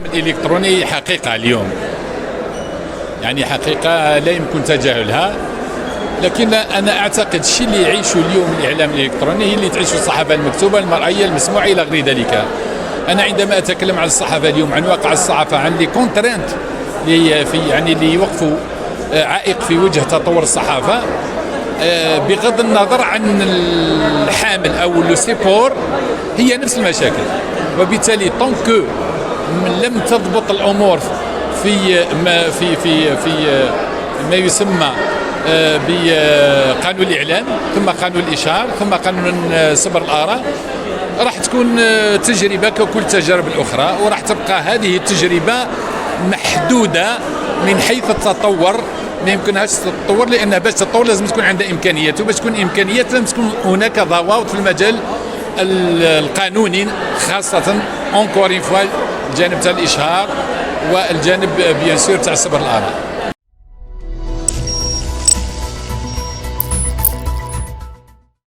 الإلكتروني حقيقة اليوم، يعني حقيقة لا يمكن تجاهلها. لكن أنا أعتقد الشيء اللي يعيشه اليوم الإعلام الإلكتروني هي اللي تعيشه الصحافة المكتوبة المرئية المسموعة إلى غير ذلك. أنا عندما أتكلم عن الصحافة اليوم، عن واقع الصحافة، عن لي كونترينت اللي يوقفوا عائق في وجه تطور الصحافة، بغض النظر عن الحامل أو لو سيبور، هي نفس المشاكل. وبالتالي طونكو لم تضبط الأمور في ما يسمى بقانون الإعلام، ثم قانون الإشهار، ثم قانون صبر الآراء، راح تكون تجربة ككل التجارب الأخرى، وراح تبقى هذه التجربة محدودة من حيث التطور. ما يمكنهاش تتطور، لأنها باش تتطور لازم تكون عندها إمكانيات، وباش تكون إمكانيات لازم تكون هناك ضوابط في المجال القانوني، خاصة اونكور اون فوا الجانب تاع الإشهار والجانب بيان سور تاع صبر الآراء.